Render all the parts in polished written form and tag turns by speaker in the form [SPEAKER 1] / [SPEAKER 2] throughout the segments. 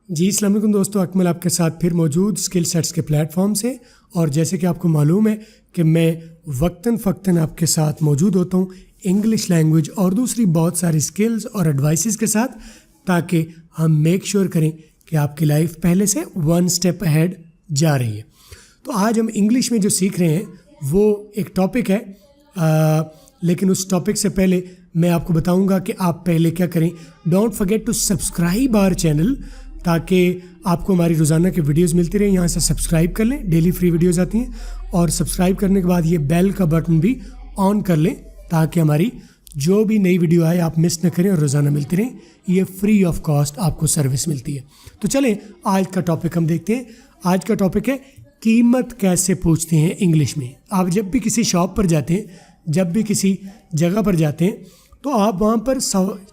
[SPEAKER 1] जी अस्सलाम वालेकुम दोस्तों, अकमल आपके साथ फिर मौजूद स्किल सेट्स के प्लेटफॉर्म से। और जैसे कि आपको मालूम है कि मैं वक्तन फ़क्तन आपके साथ मौजूद होता हूँ इंग्लिश लैंग्वेज और दूसरी बहुत सारी स्किल्स और एडवाइसेस के साथ, ताकि हम मेक श्योर करें कि आपकी लाइफ पहले से वन स्टेप अहेड जा रही है। तो आज हम इंग्लिश में जो सीख रहे हैं वो एक टॉपिक है, लेकिन उस टॉपिक से पहले मैं आपको बताऊंगा कि आप पहले क्या करें। Don't forget to subscribe our channel, ताकि आपको हमारी रोज़ाना की वीडियोस मिलती रहे। यहाँ से सब्सक्राइब कर लें, डेली फ्री वीडियोस आती हैं। और सब्सक्राइब करने के बाद ये बेल का बटन भी ऑन कर लें, ताकि हमारी जो भी नई वीडियो आए आप मिस न करें और रोज़ाना मिलती रहें। ये फ्री ऑफ कॉस्ट आपको सर्विस मिलती है। तो चलें आज का टॉपिक हम देखते हैं। आज का टॉपिक है कीमत कैसे पूछते हैं इंग्लिश में। आप जब भी किसी शॉप पर जाते हैं, जब भी किसी जगह पर जाते हैं, तो आप वहाँ पर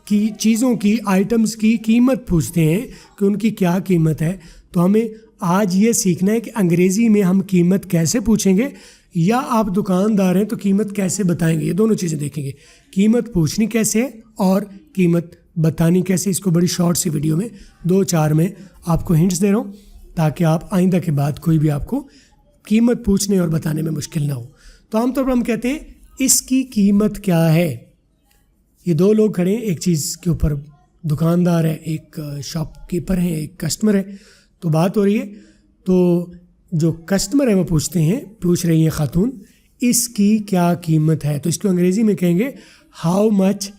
[SPEAKER 1] की चीज़ों की, आइटम्स की कीमत पूछते हैं कि उनकी क्या कीमत है। तो हमें आज ये सीखना है कि अंग्रेज़ी में हम कीमत कैसे पूछेंगे, या आप दुकानदार हैं तो कीमत कैसे बताएंगे। ये दोनों चीज़ें देखेंगे, कीमत पूछनी कैसे है और कीमत बतानी कैसे। इसको बड़ी शॉर्ट सी वीडियो में 2-4 में आपको हिंट्स दे रहा हूँ, ताकि आप आइंदा के बाद कोई भी आपको कीमत पूछने और बताने में मुश्किल ना हो। तो आमतौर पर हम कहते हैं इसकी कीमत क्या है। ये दो लोग खड़े हैं एक चीज़ के ऊपर, दुकानदार है, एक शॉपकीपर है, एक कस्टमर है। तो बात हो रही है, तो जो कस्टमर है वो पूछ रही है खातून, इसकी क्या कीमत है। तो इसको अंग्रेज़ी में कहेंगे how much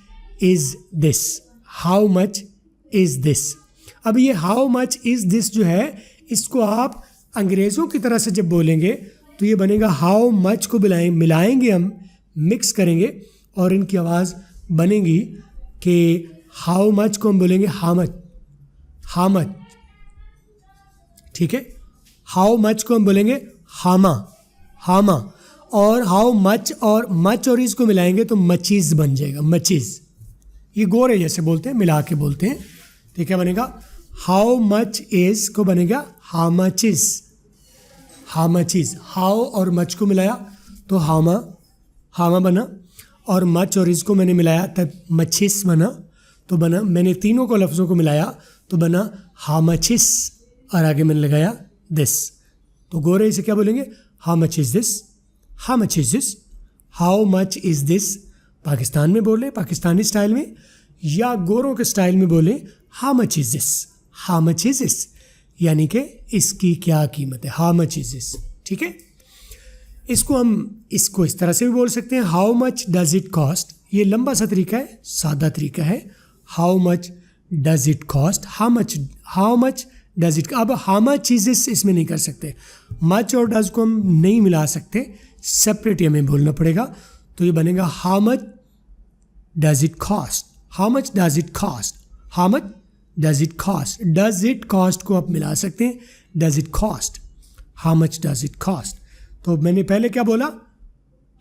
[SPEAKER 1] is this, how much is this. अब ये हाउ मच इज़ दिस जो है, इसको आप अंग्रेज़ों की तरह से जब बोलेंगे तो ये बनेगा हाउ मच को मिलाएंगे हम, मिक्स करेंगे और इनकी आवाज़ बनेगी कि हाउ मच को हम बोलेंगे हाउ मच, हाउ मच, ठीक है। हाउ मच को हम बोलेंगे हामा, हामा। और हाउ मच और इसको मिलाएंगे तो मचीज़ बन जाएगा, मचीज़। ये गोरे जैसे बोलते हैं, मिला के बोलते हैं। तो क्या बनेगा, हाउ मच इज़ को बनेगा how much is, how much is. How और मच को मिलाया तो हामा, हामा बना। और मच और इसको मैंने मिलाया तब मचिस बना। तो बना, मैंने तीनों को लफ्ज़ों को मिलाया तो बना हाउ मचिस, और आगे मैंने लगाया दिस। तो गोरे इसे क्या बोलेंगे, how much is this, how much is this, how much is this. Pakistan में बोले पाकिस्तानी स्टाइल में, या गोरों के स्टाइल में बोले how much is this, how much is this, यानी कि इसकी क्या कीमत है, हाउ मच इज़ दिस, ठीक है। इसको इस तरह से भी बोल सकते हैं, how much does it cost. ये लंबा सा तरीका है, सादा तरीका है। How much does it cost, how much does it. अब हाउ मच चीज़ें इसमें नहीं कर सकते, मच और डज को हम नहीं मिला सकते, सेपरेट हमें बोलना पड़ेगा। तो ये बनेगा how much does it cost, how much does it cost, how much does it cost. Does it cost को आप मिला सकते हैं, does it cost, how much does it cost. तो मैंने पहले क्या बोला,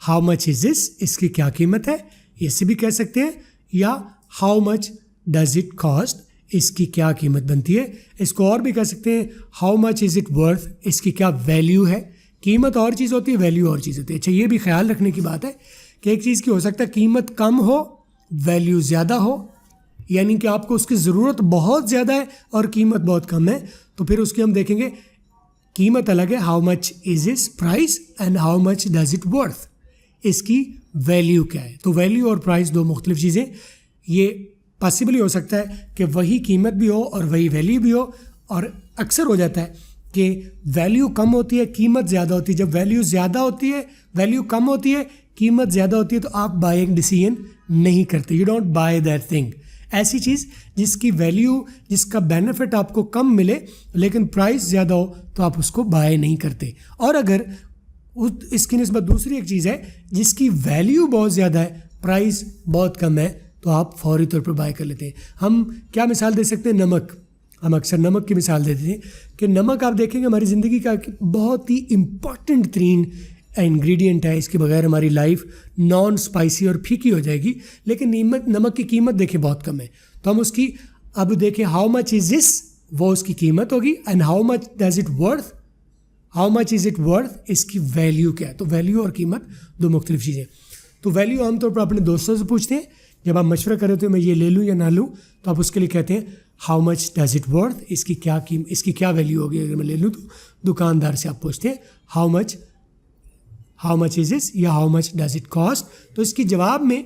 [SPEAKER 1] हाउ मच इज़ दिस, इसकी क्या कीमत है, ऐसे भी कह सकते हैं। या how much does it cost, इसकी क्या कीमत बनती है। इसको और भी कह सकते हैं, how much is it worth, इसकी क्या वैल्यू है। कीमत और चीज़ होती है, वैल्यू और चीज़ होती है। अच्छा, ये भी ख्याल रखने की बात है कि एक चीज़ की हो सकता है कीमत कम हो, वैल्यू ज़्यादा हो, यानी कि आपको उसकी ज़रूरत बहुत ज़्यादा है और कीमत बहुत कम है। तो फिर उसकी हम देखेंगे कीमत अलग है, how much is it's price and how much does it worth, इसकी वैल्यू क्या है। तो वैल्यू और प्राइस दो मुख्तलिफ चीज़ें। ये पॉसिबल हो सकता है कि वही कीमत भी हो और वही वैल्यू भी हो, और अक्सर हो जाता है कि वैल्यू कम होती है, कीमत ज़्यादा होती है। जब वैल्यू ज़्यादा होती है, वैल्यू कम होती है, कीमत ज़्यादा होती है, तो आप बाइंग डिसीजन नहीं करते, you don't by that thing. ऐसी चीज़ जिसकी वैल्यू, जिसका बेनिफिट आपको कम मिले लेकिन प्राइस ज़्यादा हो, तो आप उसको बाय नहीं करते। और अगर इसकी निस्बत दूसरी एक चीज़ है जिसकी वैल्यू बहुत ज़्यादा है, प्राइस बहुत कम है, तो आप फौरी तौर पर बाय कर लेते हैं। हम क्या मिसाल दे सकते हैं, नमक। हम अक्सर नमक की मिसाल देते हैं कि नमक आप देखेंगे हमारी ज़िंदगी का बहुत ही इम्पॉर्टेंट तरीन इंग्रेडिएंट है। इसके बगैर हमारी लाइफ नॉन स्पाइसी और फीकी हो जाएगी। लेकिन नमक की कीमत देखें बहुत कम है, तो हम उसकी अब देखें हाउ मच इज़ दिस, वो उसकी कीमत होगी। And how much does it worth, how much is it worth, इसकी वैल्यू क्या है। तो वैल्यू और कीमत दो मुख्तलिफ चीज़ें। तो वैल्यू आमतौर पर अपने दोस्तों से पूछते हैं, जब आप मशवरा करें तो मैं ये ले लूँ या ना लूँ, तो आप उसके लिए कहते हैं how much does it worth, इसकी क्या वैल्यू होगी अगर मैं ले लूँ तो दुकानदार से आप पूछते हैं हाउ मच इज दिस या how much does it cost, तो इसके जवाब में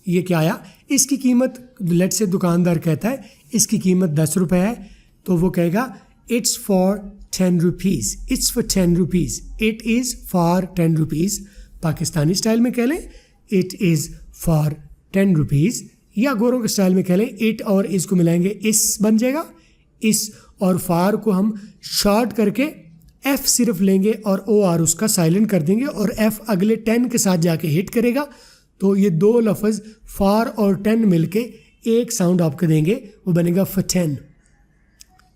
[SPEAKER 1] ये क्या आया, इसकी कीमत लेट से दुकानदार कहता है इसकी कीमत 10 रुपये है, तो वो कहेगा it's for 10 rupees, it's for 10 rupees, it is for 10 rupees. Pakistani style में कह लें इट इज़ फॉर 10 रुपीज़, या गोरों के स्टाइल में कह लें इट और इस को मिलाएंगे इस बन जाएगा, इस और फार को हम शॉर्ट करके एफ सिर्फ लेंगे और ओ आर उसका साइलेंट कर देंगे और एफ अगले 10 के साथ जाके हिट करेगा, तो ये दो लफ्ज़ फार और 10 मिलके एक साउंड आपको देंगे, वो बनेगा फटेन,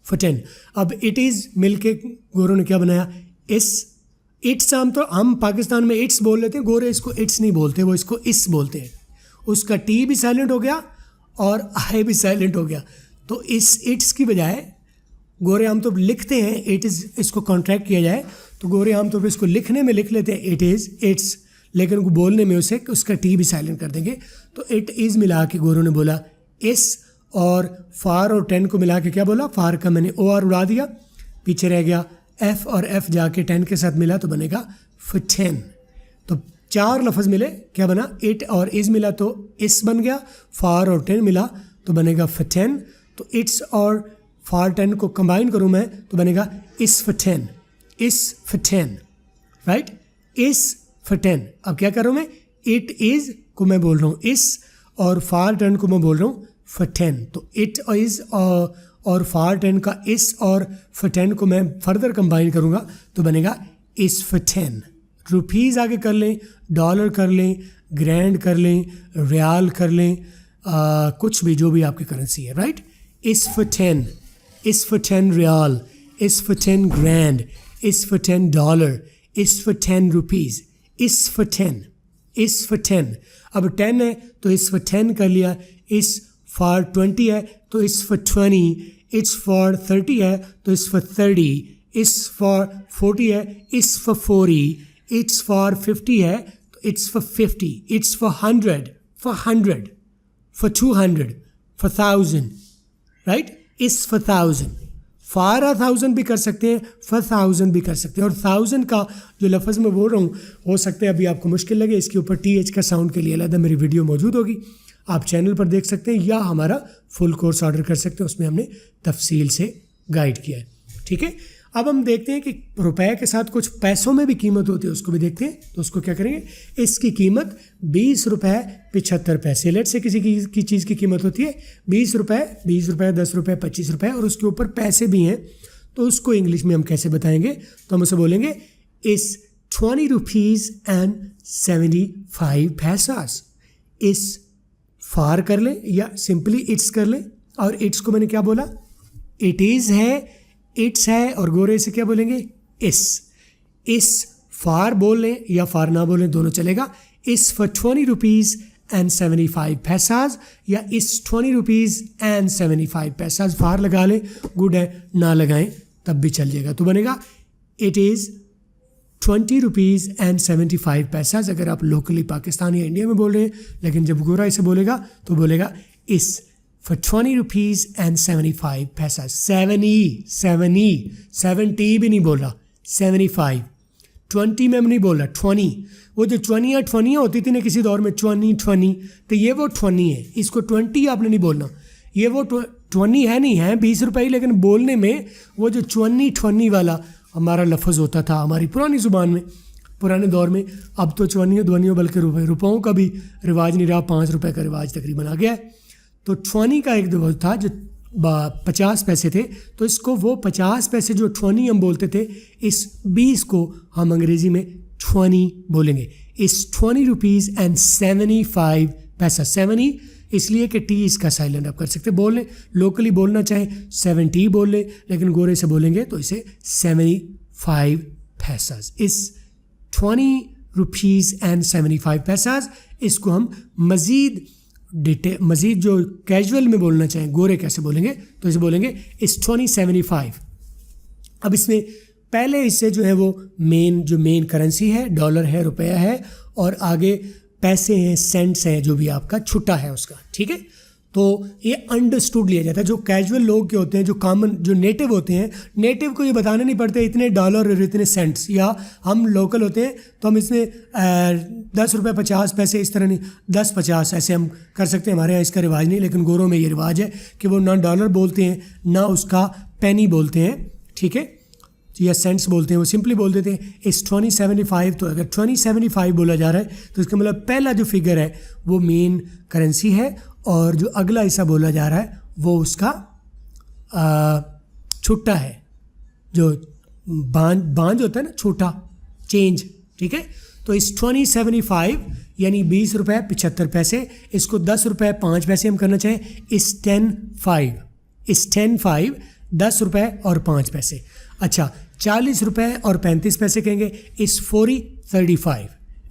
[SPEAKER 1] फटेन। अब इट इज़ मिलके गोरों ने क्या बनाया इस, इट्स हम पाकिस्तान में इट्स बोल लेते हैं, गोरे इसको इट्स नहीं बोलते, वो इसको इस बोलते हैं, उसका टी भी साइलेंट हो गया और आई भी साइलेंट हो गया, तो इस इट्स की बजाय गोरे हम तो लिखते हैं इट इज़, इसको कॉन्ट्रैक्ट किया जाए तो गोरे हम तो इसको लिखने में लिख लेते हैं इट इज़ इट्स, लेकिन बोलने में उसे उसका टी भी साइलेंट कर देंगे, तो इट इज़ मिला के गोरों ने बोला इस, और फार और 10 को मिला के क्या बोला, फार का मैंने ओ आर उड़ा दिया, पीछे रह गया एफ़ और एफ़ जाके 10 के साथ मिला तो बनेगा फटेन। तो 4 लफ्ज़ मिले, क्या बना इट और इज़ मिला तो इस बन गया, फार और 10 मिला तो बनेगा फटेन, तो इट्स और फार 10 को कंबाइन करूँ मैं तो बनेगा इस फटेन, इस फटेन, राइट, इस फटेन। अब क्या करूँ मैं, इट इज़ को मैं बोल रहा हूँ इस और फार 10 को मैं बोल रहा हूँ फटेन, तो इट इज़ और फार 10 का इस और फटेन को मैं फर्दर कंबाइन करूँगा तो बनेगा इस फटेन। रुपीज़ आगे कर लें, डॉलर कर लें, ग्रैंड कर लें, रियाल कर लें, कुछ भी जो भी आपकी करेंसी है, राइट, इस फटेन, इस फटेन रियाल, इस फटेन ग्रैंड, इस फटेन डॉलर, इस फटेन रुपीज़, इस फटेन, इस फटेन। अब 10 है तो इस फॉर 10 कर लिया, इस फॉर 20 है तो इस फॉर 20, इट्स फॉर 30 है तो इस फॉर 30, इस फॉर 40 है इस फॉर 40, इट्स फॉर 50 है तो it's for 50, it's for 100, for 100, for 200, for 1000, right, इस फॉर 1000, फॉर 1000 भी कर सकते हैं, फॉर 1000 भी कर सकते हैं, और 1000 का जो लफ्ज़ मैं बोल रहा हूँ हो सकता है अभी आपको मुश्किल लगे, इसके ऊपर TH का साउंड के लिए अलग मेरी वीडियो मौजूद होगी, आप चैनल पर देख सकते हैं या हमारा फुल कोर्स ऑर्डर कर सकते हैं, उसमें हमने तफसील से गाइड किया है, ठीक है। अब हम देखते हैं कि रुपए के साथ कुछ पैसों में भी कीमत होती है, उसको भी देखते हैं, तो उसको क्या करेंगे, इसकी कीमत 20 रुपये 75 पैसे, लेट से किसी की चीज़ की कीमत होती है 20 रुपये, 10 रुपये 25 रुपये और उसके ऊपर पैसे भी हैं, तो उसको इंग्लिश में हम कैसे बताएंगे, तो हम उसे बोलेंगे इस 20 रुपीज़ एंड 75 पैसास। इस फार कर लें या सिंपली इट्स कर लें, और इट्स को मैंने क्या बोला, इट इज़ है, इट्स है, और गोरे से क्या बोलेंगे इस फार बोल लें या फार ना बोलें दोनों चलेगा, इस फॉर 20 रुपीज़ एंड 75 पैसाज या इस 20 रुपीज़ एंड 75 पैसाज, फार लगा लें गुड है, ना लगाएं तब भी चल जाएगा, तो बनेगा इट इज़ 20 रुपीज़ एंड 75 पैसाज अगर आप लोकली पाकिस्तान या इंडिया में बोल रहे हैं, लेकिन जब गोरा इसे बोलेगा तो बोलेगा इस फॉर 20 रुपीज़ एंड 75 पैसा, 70 भी नहीं बोल रहा, 75, 20 में नहीं बोल रहा, 20, वो जो 20 होती थी ना किसी दौर में 20, तो ये वो 20 है, इसको 20 आपने नहीं बोलना, ये वो 20 है नहीं है 20 रुपये, लेकिन बोलने में वो जो 20 वाला हमारा लफ्ज़ होता था हमारी पुरानी ज़ुबान में, पुराने दौर में, अब तो 20 बल्कि रुपयों का भी रिवाज नहीं रहा, 5 रुपये का रिवाज तकरीबन आ गया है, तो 20 का एक दो था जो 50 पैसे थे, तो इसको वो 50 पैसे जो 20 हम बोलते थे, इस 20 को हम अंग्रेज़ी में 20 बोलेंगे, इस 20 रुपीज़ एंड 75 पैसा, 70 इसलिए कि टी इसका साइलेंट आप कर सकते, बोल लें लोकली बोलना चाहें 70 बोल लें, लेकिन गोरे से बोलेंगे तो इसे 75 पैसाज, इस 20 रुपीज़ एंड 75 पैसाज, इसको हम मज़ीद जो कैजुअल में बोलना चाहें गोरे कैसे बोलेंगे, तो इसे बोलेंगे इस 2075। अब इसमें पहले इससे जो है वो मेन करेंसी है, डॉलर है, रुपया है, और आगे पैसे हैं, सेंट्स हैं, जो भी आपका छुट्टा है उसका, ठीक है। तो ये अंडरस्टूड लिया जाता है। जो कैजुअल लोग के होते हैं, जो कॉमन, जो नेटिव होते हैं, नेटिव को ये बताने नहीं पड़ते इतने डॉलर और इतने सेंट्स, या हम लोकल होते हैं तो हम इसमें 10 रुपये 50 पैसे इस तरह नहीं, 10-50 ऐसे हम कर सकते हैं। हमारे यहाँ इसका रिवाज नहीं, लेकिन गोरों में ये रिवाज है कि वो ना डॉलर बोलते हैं ना उसका पेनी बोलते हैं, ठीक है, या सेंट्स बोलते हैं, वो सिंपली बोल देते हैं इस 2075। तो अगर 2075 बोला जा रहा है तो इसका मतलब पहला जो फिगर है वो मेन करेंसी है, और जो अगला हिस्सा बोला जा रहा है वो उसका छुट्टा है, जो बांझ होता है ना, छोटा चेंज, ठीक है। तो इस 2075 यानी 20 रुपये 75 पैसे, इसको 10 रुपये 5 पैसे हम करना चाहें, इस 10-5 10 रुपये और 5 पैसे। अच्छा, 40 रुपये और 35 पैसे कहेंगे, इस 40-35,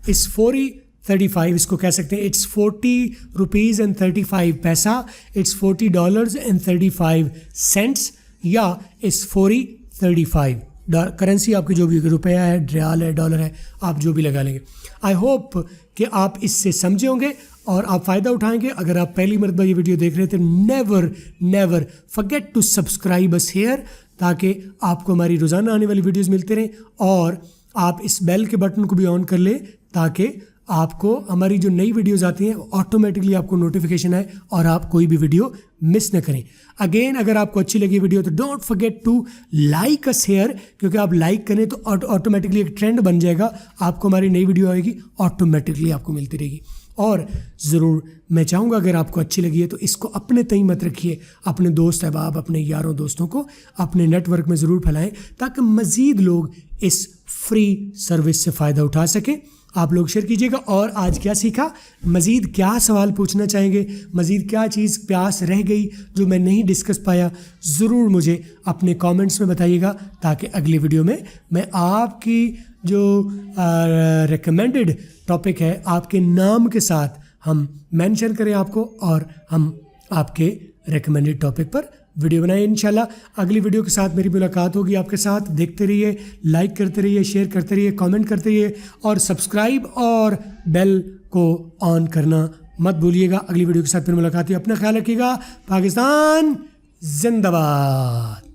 [SPEAKER 1] इस 40-35 इसको कह सकते हैं इट्स 40 रुपीज़ एंड 35 पैसा, इट्स $40.35, या इस 40-35 करेंसी आपकी जो भी रुपया है, रियाल है, डॉलर है, आप जो भी लगा लेंगे। आई होप कि आप इससे समझे होंगे और आप फ़ायदा उठाएंगे। अगर आप पहली मरतबा ये वीडियो देख रहे थे, never forget to subscribe us here, ताकि आपको हमारी रोज़ाना आने वाली वीडियोस मिलते रहें, और आप इस बेल के बटन को भी ऑन कर लें ताकि आपको हमारी जो नई वीडियोस आती हैं ऑटोमेटिकली आपको नोटिफिकेशन आए और आप कोई भी वीडियो मिस न करें। अगेन, अगर आपको अच्छी लगी वीडियो तो don't forget to like us here, क्योंकि आप लाइक करें तो ऑटोमेटिकली एक ट्रेंड बन जाएगा, आपको हमारी नई वीडियो आएगी ऑटोमेटिकली आपको मिलती रहेगी। और ज़रूर मैं चाहूँगा अगर आपको अच्छी लगी है तो इसको अपने तय मत रखिए, अपने दोस्त अहबाब, अपने यारों दोस्तों को अपने नेटवर्क में ज़रूर फैलाएं, ताकि मज़ीद लोग इस फ्री सर्विस से फ़ायदा उठा सकें। आप लोग शेयर कीजिएगा। और आज क्या सीखा, मज़ीद क्या सवाल पूछना चाहेंगे, मज़ीद क्या चीज़ प्यास रह गई जो मैं नहीं डिस्कस पाया, ज़रूर मुझे अपने कमेंट्स में बताइएगा, ताकि अगली वीडियो में मैं आपकी जो रिकमेंडेड टॉपिक है आपके नाम के साथ हम मेंशन करें आपको, और हम आपके रिकमेंडेड टॉपिक पर वीडियो बनाएं। इंशाल्लाह अगली वीडियो के साथ मेरी मुलाकात होगी आपके साथ। देखते रहिए, लाइक करते रहिए, शेयर करते रहिए, कमेंट करते रहिए, और सब्सक्राइब और बेल को ऑन करना मत भूलिएगा। अगली वीडियो के साथ फिर मुलाकात है। अपना ख्याल रखिएगा। पाकिस्तान जिंदाबाद।